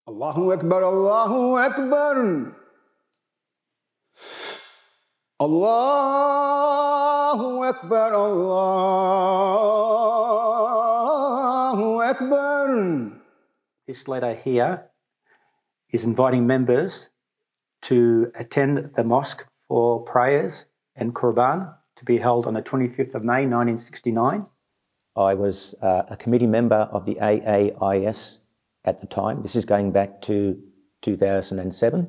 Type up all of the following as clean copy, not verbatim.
Allahu Akbar, Allahu Akbar. Allahu Akbar, Allahu Akbar. This letter here is inviting members to attend the mosque for prayers and Qurban to be held on the 25th of May 1969. I was a committee member of the AAIS at the time. This is going back to 2007.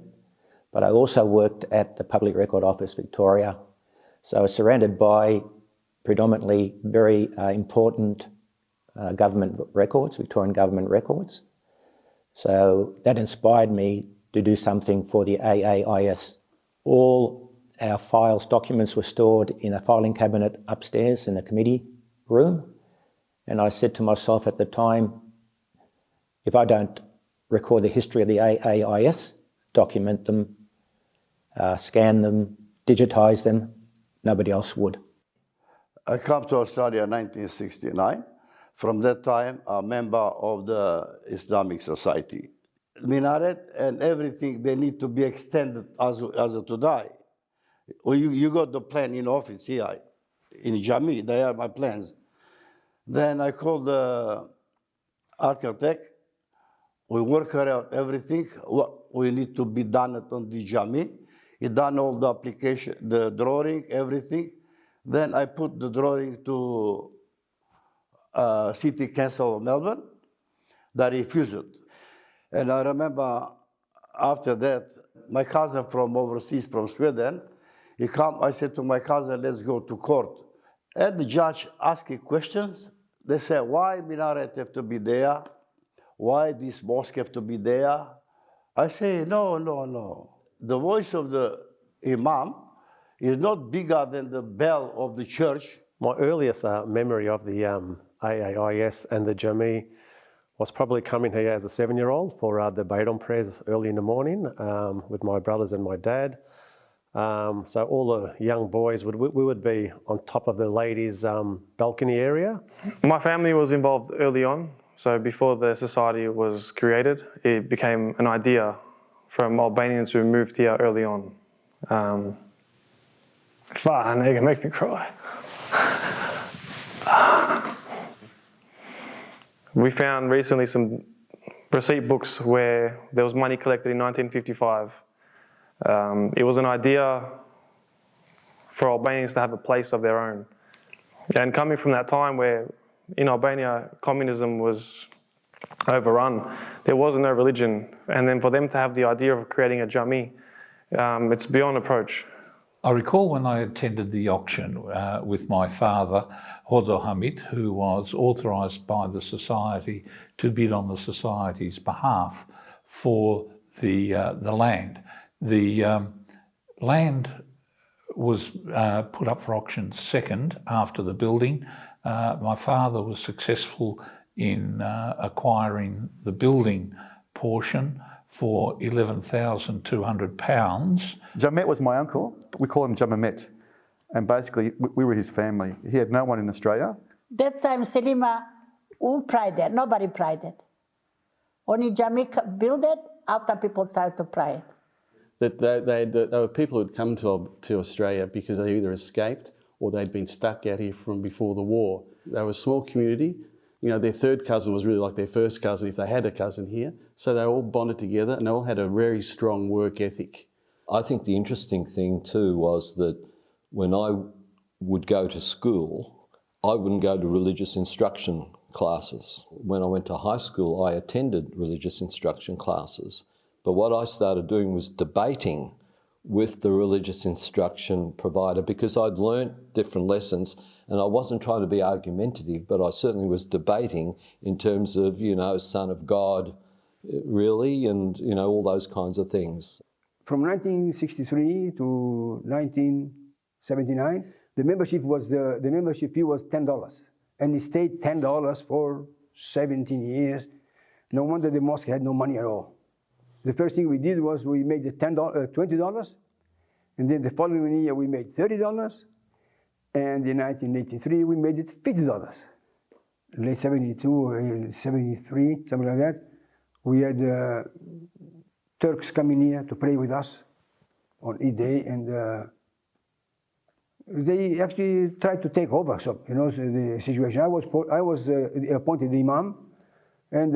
But I also worked at the Public Record Office Victoria. So I was surrounded by predominantly very important government records, Victorian government records. So that inspired me to do something for the AAIS. All our files, documents were stored in a filing cabinet upstairs in the committee room. And I said to myself at the time, if I don't record the history of the AAIS, document them, scan them, digitise them, nobody else would. I came to Australia in 1969. From that time, a member of the Islamic Society. Minaret and everything, they need to be extended as today. You got the plan in office here, in Jami, they are my plans. Then I called the architect. We work out everything, what we need to be done on the Jami. He done all the application, the drawing, everything. Then I put the drawing to City Council of Melbourne. They refused it. And I remember after that, my cousin from overseas, from Sweden, he come, I said to my cousin, let's go to court. And the judge asking questions. They said, why minaret have to be there? Why this mosque have to be there? I say, no. The voice of the imam is not bigger than the bell of the church. My earliest memory of the AAIS and the Jami was probably coming here as a 7-year-old for the Bayram prayers early in the morning with my brothers and my dad. So all the young boys, we would be on top of the ladies' balcony area. My family was involved early on. So before the society was created, it became an idea from Albanians who moved here early on. Fun, it can make me cry. We found recently some receipt books where there was money collected in 1955. It was an idea for Albanians to have a place of their own. And coming from that time where in Albania, communism was overrun. There was no religion. And then for them to have the idea of creating a Jami, it's beyond approach. I recall when I attended the auction with my father, Rohan Hamit, who was authorised by the society to bid on the society's behalf for the land. The land was put up for auction second after the building. My father was successful in acquiring the building portion for £11,200. Jamet was my uncle. We call him Jamamet. And basically, we were his family. He had no one in Australia. That time, Selima, who prayed there? Nobody prayed it. Only Jamaica built it after people started to pray it. That they were people who had come to Australia because they either escaped or they'd been stuck out here from before the war. They were a small community. You know, their third cousin was really like their first cousin if they had a cousin here. So they all bonded together and they all had a very strong work ethic. I think the interesting thing too was that when I would go to school, I wouldn't go to religious instruction classes. When I went to high school, I attended religious instruction classes. But what I started doing was debating with the religious instruction provider because I'd learnt different lessons and I wasn't trying to be argumentative, but I certainly was debating in terms of, you know, Son of God, really, and, you know, all those kinds of things. From 1963 to 1979, the membership fee was $10, and it stayed $10 for 17 years. No wonder the mosque had no money at all. The first thing we did was we made the $20, and then the following year we made $30, and in 1983 we made it $50. Late 72 or 73, something like that, We had Turks coming here to pray with us on each day, and they actually tried to take over. So the situation. I was appointed imam, and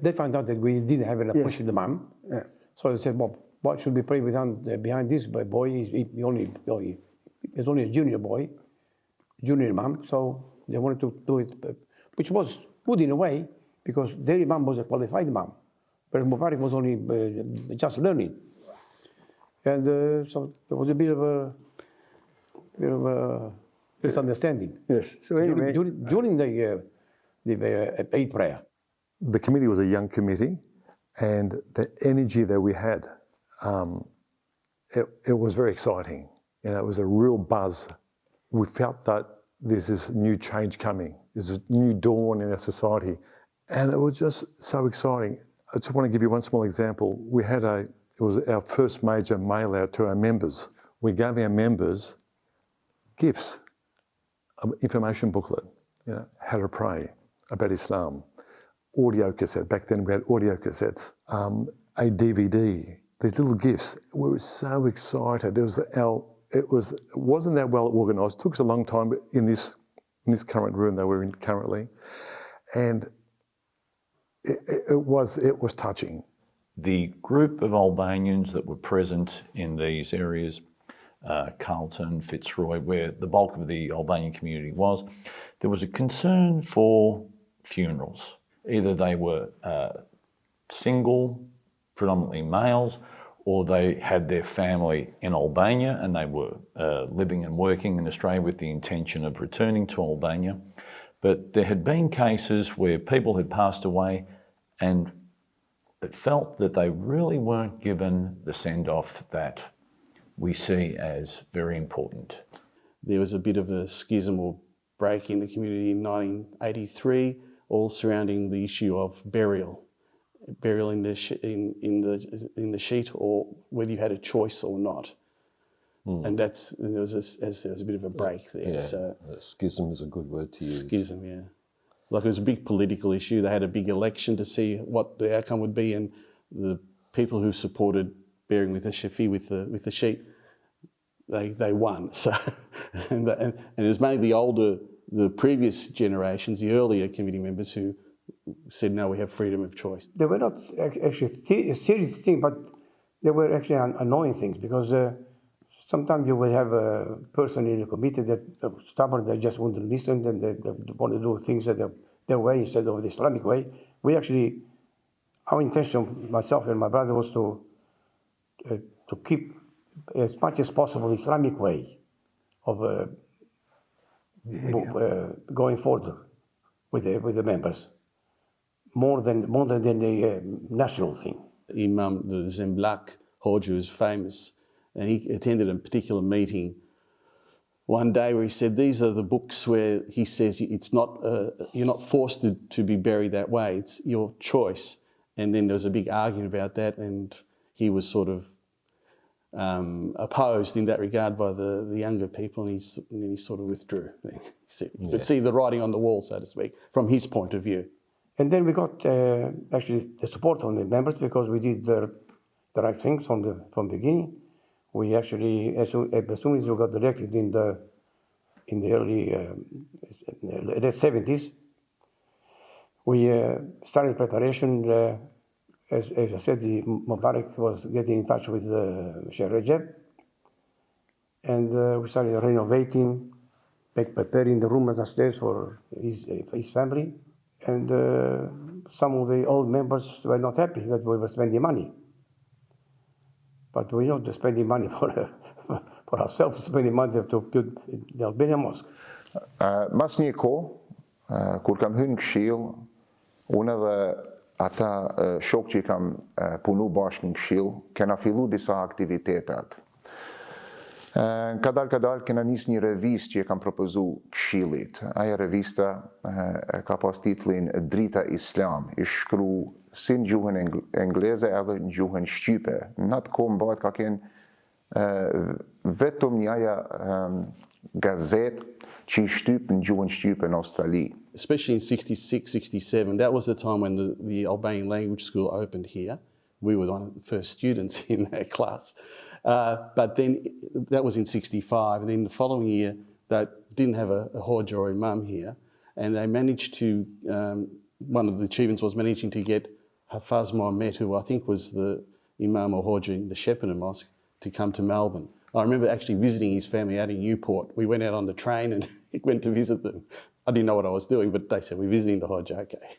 they found out that we didn't have an appointed imam. Yeah. So they said, "Well, why should we pray behind this boy? He's only a junior boy, junior imam." So they wanted to do it, which was good in a way because their imam was a qualified imam, but Mubareq was only just learning, and so there was a bit of a misunderstanding. Yes. So anyway, during the Eid prayer. The committee was a young committee, and the energy that we had, it was very exciting. It was a real buzz. We felt that this is new change coming. There's a new dawn in our society, and it was just so exciting. I just want to give you one small example. It was our first major mail out to our members. We gave our members gifts, an information booklet, how to pray about Islam, audio cassette. Back then we had audio cassettes, a DVD. These little gifts. We were so excited. It wasn't that well organised. It took us a long time in this current room that we're in currently, and it was touching. The group of Albanians that were present in these areas, Carlton, Fitzroy, where the bulk of the Albanian community was, there was a concern for funerals. Either they were single, predominantly males, or they had their family in Albania and they were living and working in Australia with the intention of returning to Albania. But there had been cases where people had passed away and it felt that they really weren't given the send-off that we see as very important. There was a bit of a schism or break in the community in 1983, all surrounding the issue of burial in the sheet, or whether you had a choice or not. And there was a bit of a break there. Yeah, so schism is a good word to use. Schism, yeah. Like it was a big political issue. They had a big election to see what the outcome would be, and the people who supported burying with the shafi, with the sheep, they won. So, and it was mainly the previous generations, the earlier committee members who said, no, we have freedom of choice. They were not actually a serious thing, but they were actually annoying things because sometimes you will have a person in the committee that stubborn, they just wouldn't listen, and they want to do things their way instead of the Islamic way. We actually, our intention, myself and my brother, was to keep as much as possible the Islamic way of going forward with the members, more than the national thing. Imam, the Zemlak Hoxha, was famous, and he attended a particular meeting one day where he said, these are the books where he says it's not, you're not forced to be buried that way, it's your choice. And then there was a big argument about that, and he was sort of opposed in that regard by the younger people, and then he sort of withdrew. You could see the writing on the wall, so to speak, from his point of view. And then we got actually the support from the members because we did the right things from the beginning. We actually, as soon as we got elected in the early late 70s, we started preparation. As I said, the Mubareq was getting in touch with Sheikh Rajab, and we started renovating, preparing the rooms upstairs for his family. And some of the old members were not happy that we were spending money. But we're not just spending money for ourselves, spending money to build the Albanian mosque. Mas një kohë, kur kam hyrë në Këshill, unë dhe ata shok që kam punu bashkë në Këshill, kena fillu disa aktivitetat. Kadal kena nis një revistë që e kam propozu Këshillit. Aja revista ka pas titlin Drita Islam, i shkru si në gjuhën engleze edhe në gjuhën shqype. Në atë kohë mbahet ka kenë vetëm një aja gazet që i shtyp në gjuhën shqype në Australi. especially in 66, 67, that was the time when the Albanian language school opened here. We were one of the first students in that class. But then that was in 65, and then the following year, they didn't have a Hoja or Imam here, and they managed to, one of the achievements was managing to get Hafaz Mohammed, who I think was the Imam or Hoja in the Shepparton Mosque, to come to Melbourne. I remember actually visiting his family out in Newport. We went out on the train and went to visit them. I didn't know what I was doing, but they said, we're visiting the Hoja, okay.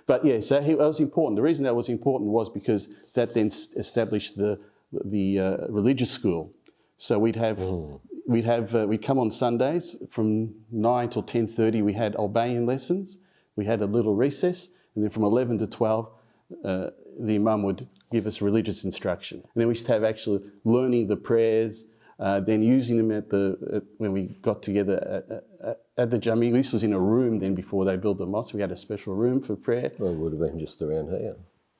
But yeah, so that was important. The reason that was important was because that then established the religious school. So we'd come on Sundays from 9 till 10:30. We had Albanian lessons. We had a little recess, and then from 11 to 12, the Imam would give us religious instruction. And then we used to have actually learning the prayers, then using them when we got together at the Jami. This was in a room then before they built the mosque. We had a special room for prayer. Well, it would have been just around here.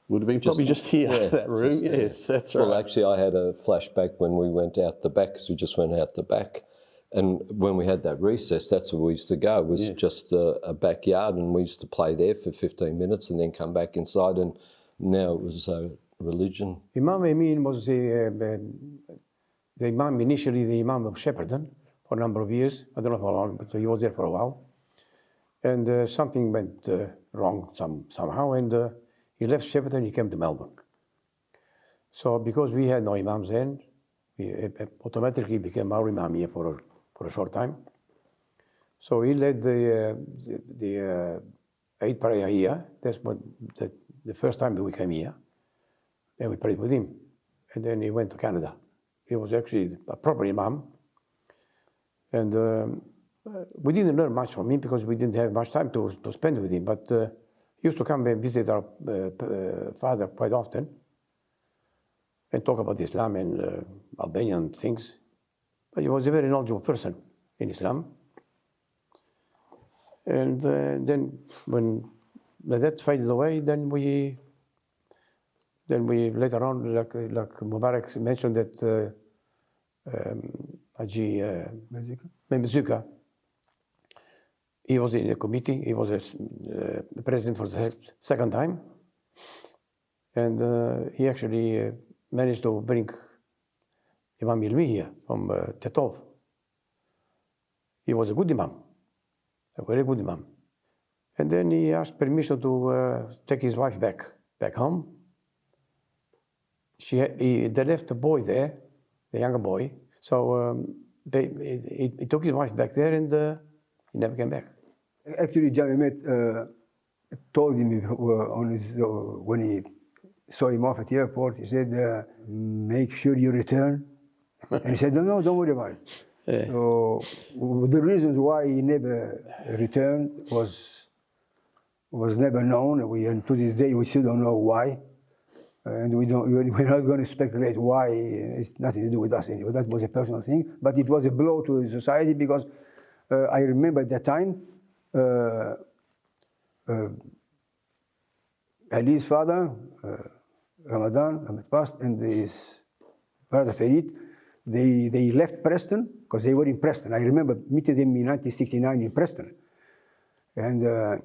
Would have been probably just here, yeah, that room. Yes, that's right. Well, actually, I had a flashback when we went out the back, because we just went out the back. And when we had that recess, that's where we used to go. It was just a backyard, and we used to play there for 15 minutes and then come back inside. And now it was religion. Imam Amin was the Imam, initially the Imam of Shepparton for a number of years. I don't know how long, but he was there for a while. And something went wrong somehow, and he left Shepparton, he came to Melbourne. So because we had no Imams then, we automatically became our Imam here for a short time. So he led the 8 prayer here. That's what the first time that we came here. Then we prayed with him. And then he went to Canada. He was actually a proper Imam. And we didn't learn much from him because we didn't have much time to spend with him. But he used to come and visit our father quite often and talk about Islam and Albanian things. But he was a very knowledgeable person in Islam. And then when that faded away, then we later on, like Mubareq mentioned, that Haji Zyka, he was in a committee. He was the president for the second time, and he actually managed to bring Imam Ilmi here from Tetov. He was a good Imam, a very good Imam. And then he asked permission to take his wife back home. They left the boy there, the younger boy. So he took his wife back there, and he never came back. Actually, Jamimet told him when he saw him off at the airport, he said, make sure you return. And he said, no, don't worry about it. Yeah. So the reasons why he never returned was never known, and to this day we still don't know why. And we're not going to speculate why. It's nothing to do with us anyway. That was a personal thing, but it was a blow to the society because I remember at that time, Ali's father, Ramadan passed, and his brother Farid, they left Preston because they were in Preston. I remember meeting them in 1969 in Preston, and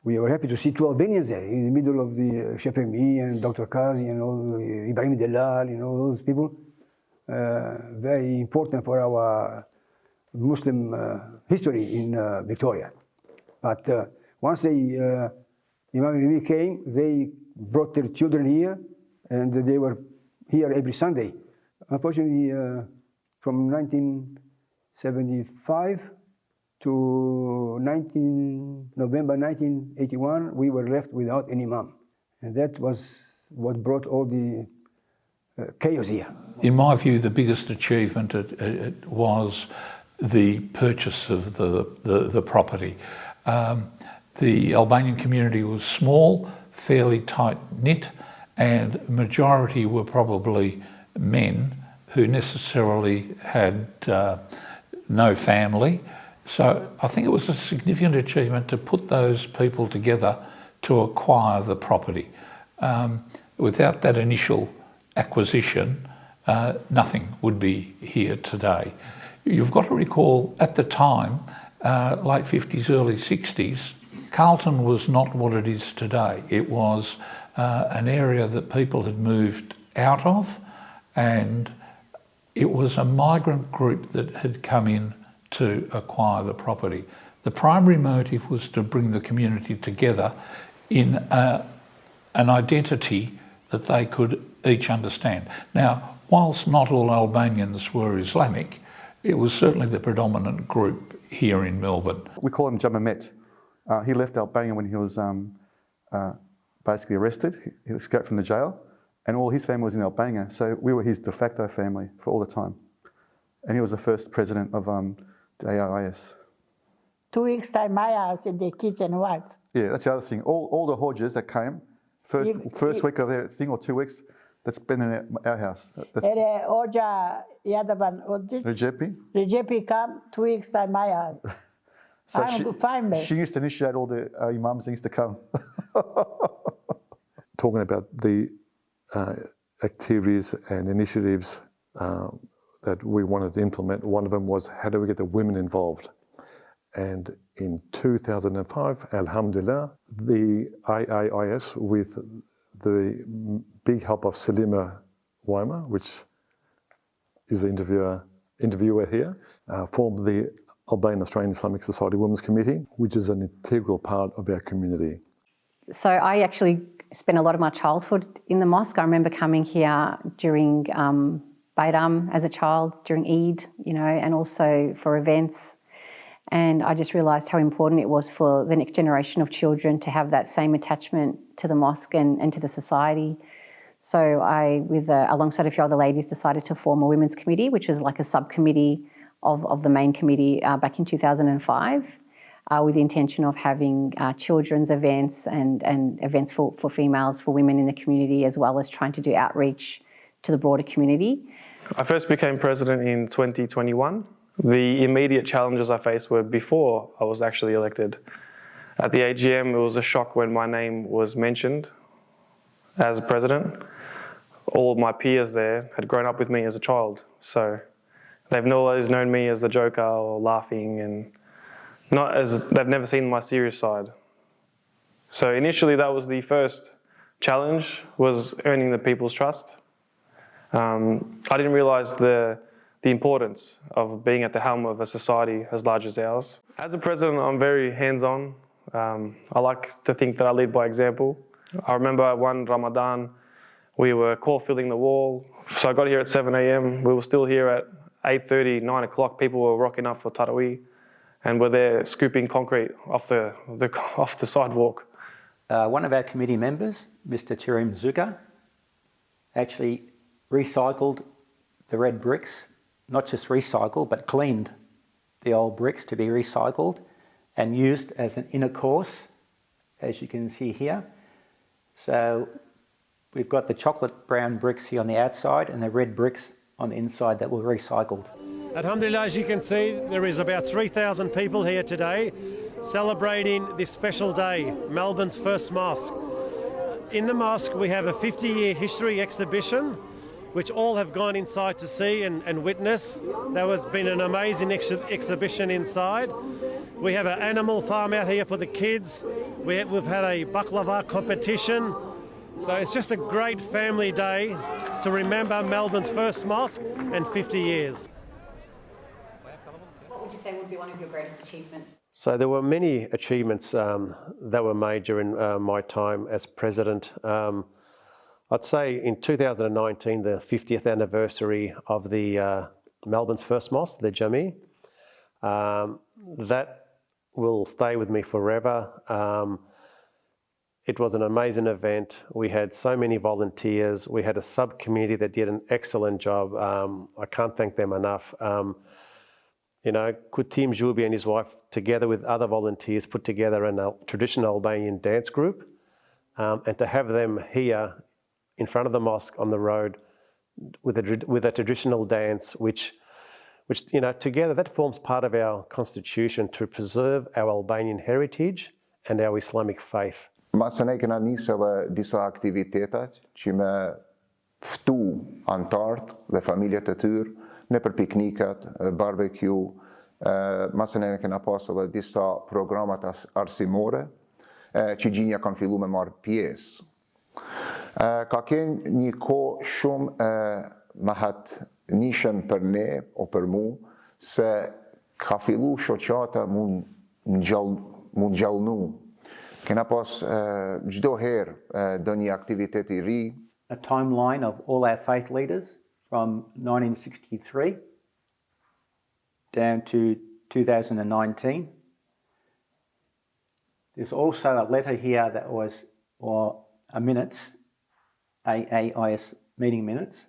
we were happy to see 2 Albanians there in the middle of the Shepemi and Dr. Kazi and all Ibrahim Delal, all those people. Very important for our Muslim history in Victoria. But once Imam Ilmi came, they brought their children here, and they were here every Sunday. Unfortunately, from 1975 to November 1981, we were left without an Imam. And that was what brought all the chaos here. In my view, the biggest achievement was the purchase of the property. The Albanian community was small, fairly tight-knit, and majority were probably men who necessarily had no family. So I think it was a significant achievement to put those people together to acquire the property. Without that initial acquisition, nothing would be here today. You've got to recall, at the time, late 50s, early 60s, Carlton was not what it is today. It was an area that people had moved out of, and it was a migrant group that had come in to acquire the property. The primary motive was to bring the community together in an identity that they could each understand. Now, whilst not all Albanians were Islamic, it was certainly the predominant group here in Melbourne. We call him Jamamet. He left Albania when he was basically arrested. He escaped from the jail, and all his family was in Albania, so we were his de facto family for all the time. And he was the first president of the AAIS. 2 weeks time, my house and the kids and wife. Yeah, that's the other thing. All the Hodges that came, first week of their thing or 2 weeks, that's been in our house. Oja Yadavan Rejepi come 2 weeks time, my house. So she used to initiate all the imams things to come. Talking about the activities and initiatives that we wanted to implement, one of them was how do we get the women involved? And in 2005, alhamdulillah, the AAIS, with the big help of Selima Ymer, which is the interviewer here, formed the Albanian Australian Islamic Society Women's Committee, which is an integral part of our community. So I actually spent a lot of my childhood in the mosque. I remember coming here during Bayram as a child, during Eid, and also for events. And I just realised how important it was for the next generation of children to have that same attachment to the mosque and to the society. So I, alongside a few other ladies, decided to form a women's committee, which is like a subcommittee of the main committee back in 2005, with the intention of having children's events and events for females, for women in the community, as well as trying to do outreach to the broader community. I first became president in 2021. The immediate challenges I faced were before I was actually elected. At the AGM, it was a shock when my name was mentioned as president. All of my peers there had grown up with me as a child, so they've always known me as the joker or laughing, and they've never seen my serious side. So initially, that was the first challenge, was earning the people's trust. I didn't realise the importance of being at the helm of a society as large as ours. As a president, I'm very hands-on. I like to think that I lead by example. I remember one Ramadan, we were core filling the wall. So I got here at 7 a.m. We were still here at 8:30, 9 o'clock. People were rocking up for Tarawih, and we're there scooping concrete off the sidewalk. One of our committee members, Mr. Urim Balla, actually recycled the red bricks. Not just recycled, but cleaned the old bricks to be recycled and used as an inner course, as you can see here. So we've got the chocolate brown bricks here on the outside and the red bricks on the inside that were recycled. Alhamdulillah, as you can see, there is about 3,000 people here today celebrating this special day, Melbourne's first mosque. In the mosque, we have a 50-year history exhibition which all have gone inside to see and witness. There has been an amazing exhibition inside. We have an animal farm out here for the kids. We've had a baklava competition. So it's just a great family day to remember Melbourne's first mosque and 50 years. What would you say would be one of your greatest achievements? So there were many achievements that were made during my time as president. I'd say in 2019, the 50th anniversary of the Melbourne's first mosque, the Jami, that will stay with me forever. It was an amazing event. We had so many volunteers. We had a subcommittee that did an excellent job. I can't thank them enough. Kutim Jubi and his wife, together with other volunteers, put together a traditional Albanian dance group, and to have them here in front of the mosque on the road with a traditional dance, which together that forms part of our constitution to preserve our Albanian heritage and our Islamic faith. Mas ne kena nisë disa aktivitetat që me ftu antartë dhe familjet e tyre në për piknikat, barbecue, مثلا kena pas edhe disa programat arsimore që gjinja kanë fillu me marrë pjesë. Ka qenë një kohë shumë mahatnishëm për ne o për mu se ka fillu shoqata mund gjallnu. Kena pas gjdo herë do një aktivitet I ri. A timeline of all our faith leaders from 1963 down to 2019. There's also a letter here that was, or a minutes, AAIS meeting minutes,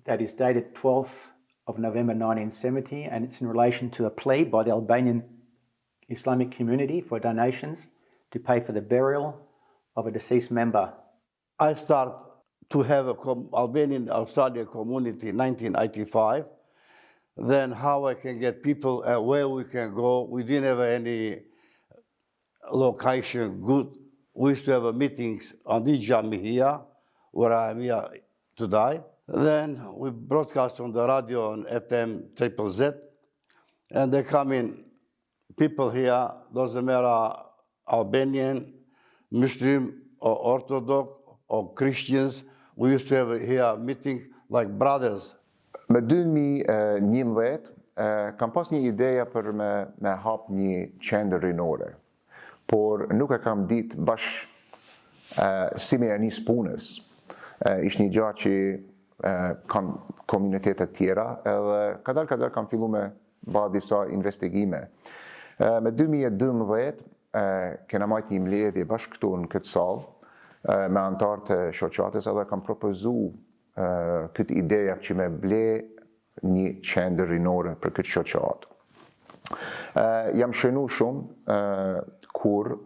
that is dated 12th of November 1970, and it's in relation to a plea by the Albanian Islamic community for donations to pay for the burial of a deceased member. I start to have a Albanian Australia community in 1985. Then how I can get people where we can go. We didn't have any location good. We used to have meetings on this jami here, where I am here today. Then we broadcast on the radio on FM Triple Z, and they come in people here, doesn't matter Albanian, Muslim or Orthodox or Christians. We used to have here meetings like brothers. Në 2011 kam pas një ideja për me hap një qendër rinore, por nuk e kam ditë si me janis punës. Ish një gjatë që kam komunitetet tjera, edhe kadal kam fillu me ba disa investigime. Me 2012 kena majt një mbledhje bashkë këtu në këtë salë me antarë të shoqatës, edhe kam propozu këtë ideja që me ble një qendër rinore për këtë shoqatë. Jam shënu shumë kur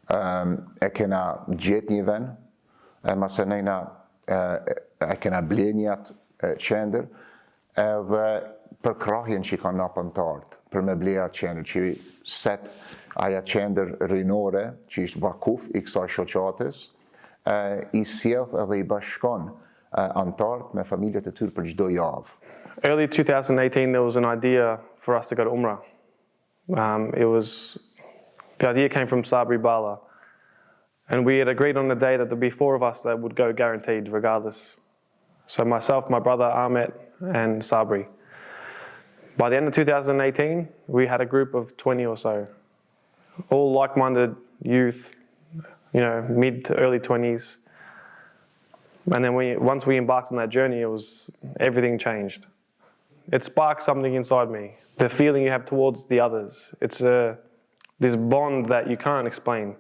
e kena gjet një ven, mase nejna e kena ble njët qendër, edhe për krahjen që ka napë antartë, për me ble atë qendër, që set aja qendër rinore, që ishtë vakuf I kësaj shoqatës, I sjellë edhe I bashkon antartë me familjet e tyre për çdo javë. Early 2018, there was an idea for us to go to Umrah. The idea came from Sabri Balla, and we had agreed on the day that there'd be 4 of us that would go guaranteed regardless. So myself, my brother Ameti, and Sabri. By the end of 2018, we had a group of 20 or so, all like-minded youth, mid to early 20s. And then once we embarked on that journey, everything changed. It sparked something inside me. The feeling you have towards the others. It's this bond that you can't explain.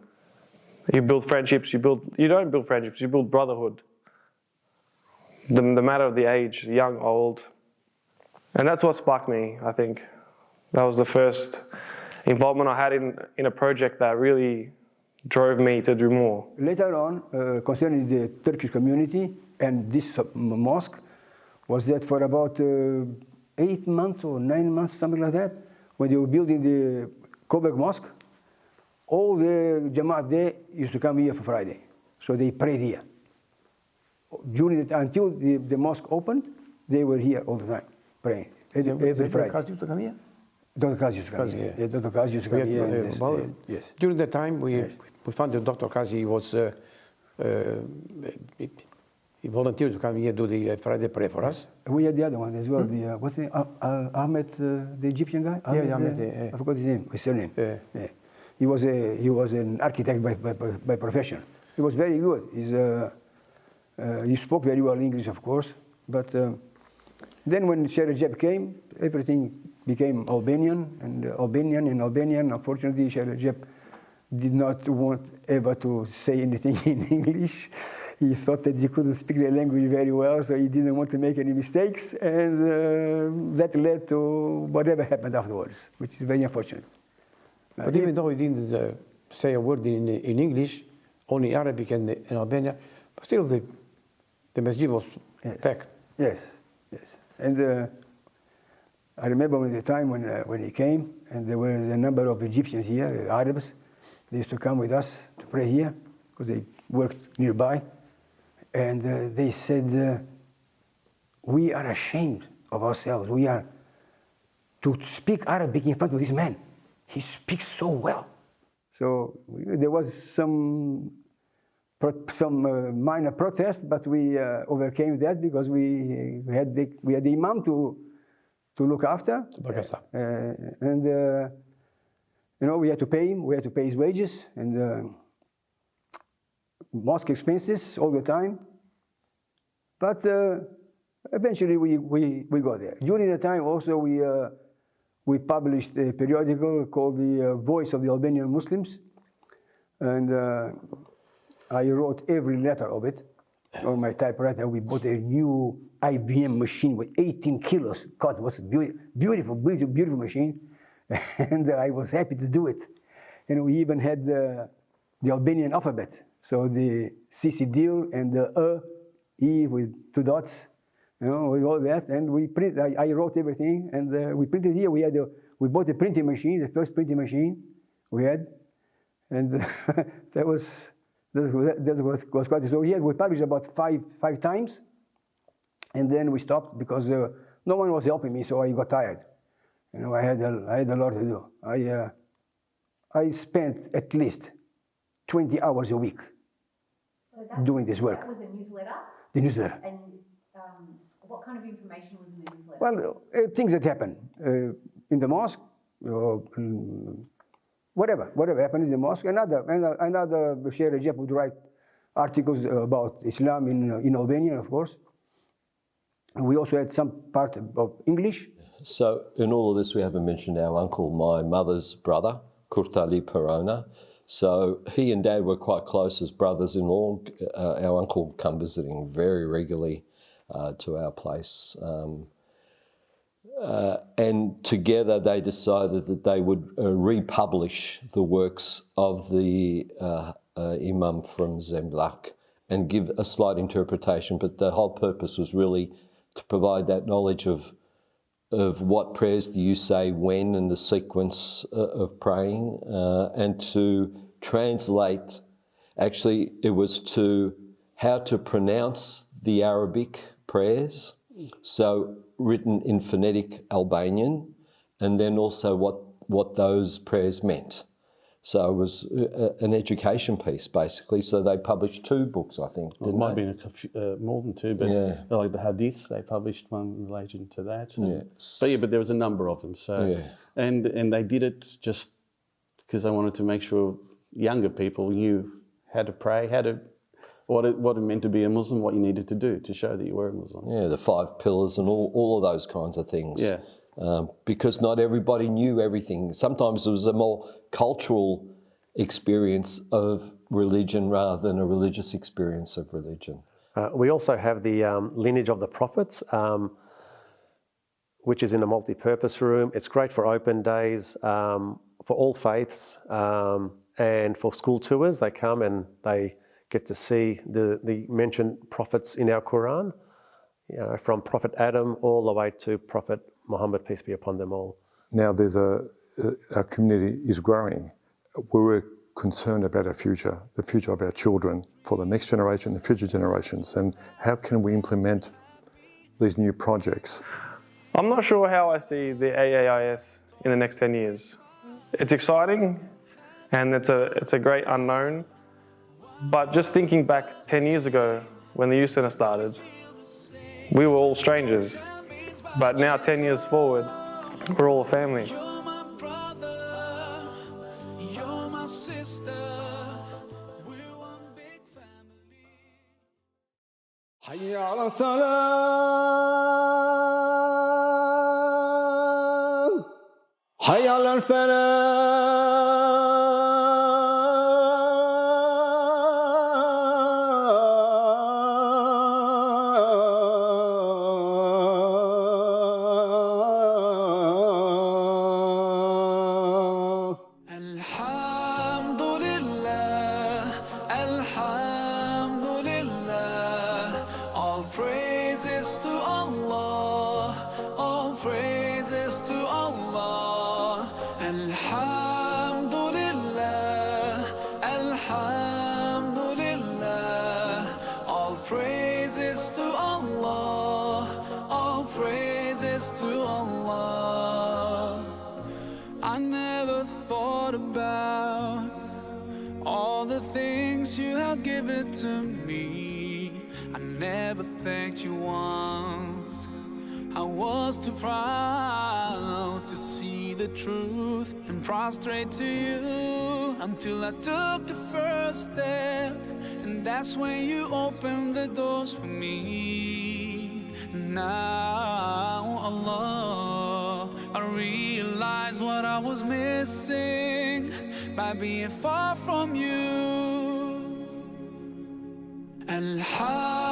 You build friendships, you don't build friendships, you build brotherhood. The matter of the age, young, old. And that's what sparked me, I think. That was the first involvement I had in a project that really drove me to do more. Later on, concerning the Turkish community and this mosque, was that for about 8 months or 9 months, something like that, when they were building the Coburg Mosque, all the Jamaat there used to come here for Friday. So they prayed here. Until the mosque opened, they were here all the time, praying. Every Friday. Dr. Kaz used to come here? Dr. Kaz used to come here. Yeah, Dr. Kaz used to come here. Yes. During that time, we found that Dr. Kaz he volunteered to come here do the Friday prayer for us. We had the other one as well. What's the Ahmed, the Egyptian guy? Ahmed, I forgot his name. His surname. Yeah. He was an architect by profession. He was very good. He spoke very well English, of course. But then when Sheikh Rajab came, everything became Albanian. Unfortunately, Sheikh Rajab did not want ever to say anything in English. He thought that he couldn't speak the language very well, so he didn't want to make any mistakes, and that led to whatever happened afterwards, which is very unfortunate. But even though he didn't say a word in English, only Arabic and Albanian, but still the masjid was packed. Yes. And I remember the time when he came, and there was a number of Egyptians here, Arabs. They used to come with us to pray here, because they worked nearby. And they said, we are ashamed of ourselves. We are to speak Arabic in front of this man. He speaks so well. So there was some minor protest, but we overcame that because we had the imam to look after. And you know, we had to pay him. We had to pay his wages and mosque expenses all the time. But eventually we got there. During the time also we published a periodical called the Voice of the Albanian Muslims, and I wrote every letter of it on my typewriter. We bought a new IBM machine with 18 kilos. God, it was a beautiful machine, and I was happy to do it. And we even had the Albanian alphabet, so the CCDIL and the E with 2 dots. You know, with all that, and we print. I wrote everything, and we printed here. We bought a printing machine, the first printing machine we had, and that was quite a story. Here we published about five times, and then we stopped because no one was helping me, so I got tired. You know, I had a lot to do. I spent at least 20 hours a week doing this work. That was a newsletter. The newsletter. And what kind of information was in the newsletter? Well, things that happen in the mosque, whatever happened in the mosque. Another Sheikh Rajab would write articles about Islam in Albania, of course. And we also had some part of English. So in all of this, we haven't mentioned our uncle, my mother's brother, Kurtali Perona. So he and Dad were quite close as brothers-in-law. Our uncle would come visiting very regularly to our place. And together they decided that they would republish the works of the Imam from Zemlak and give a slight interpretation, but the whole purpose was really to provide that knowledge of what prayers do you say when and the sequence of praying, and to translate, actually it was to how to pronounce the Arabic prayers, so written in phonetic Albanian, and then also what those prayers meant. So it was an education piece, basically. So they published 2 books, I think. It might have been more than 2, but yeah. Like the hadiths, they published one in relation to that. Yeah. But there was a number of them. So yeah. and they did it just because they wanted to make sure younger people knew how to pray, what it meant to be a Muslim, what you needed to do to show that you were a Muslim. Yeah, the 5 pillars and all of those kinds of things. Yeah. Because not everybody knew everything. Sometimes it was a more cultural experience of religion rather than a religious experience of religion. We also have the lineage of the prophets, which is in a multi-purpose room. It's great for open days, for all faiths, and for school tours. They come and they get to see the mentioned prophets in our Quran, you know, from Prophet Adam all the way to Prophet Muhammad, peace be upon them all. Now there's our community is growing. We're concerned about our future, the future of our children, for the next generation, the future generations, and how can we implement these new projects? I'm not sure how I see the AAIS in the next 10 years. It's exciting and it's a great unknown, but just thinking back 10 years ago when the youth centre started, we were all strangers, but now 10 years forward, we're all a family. حي على الصلاة حي على All praises to Allah. I never thought about all the things you had given to me. I never thanked you once. I was too proud to see the truth and prostrate to you until I took the first step, and that's when you opened the doors for me. Now, Allah, I realize what I was missing by being far from you. Alhamdulillah.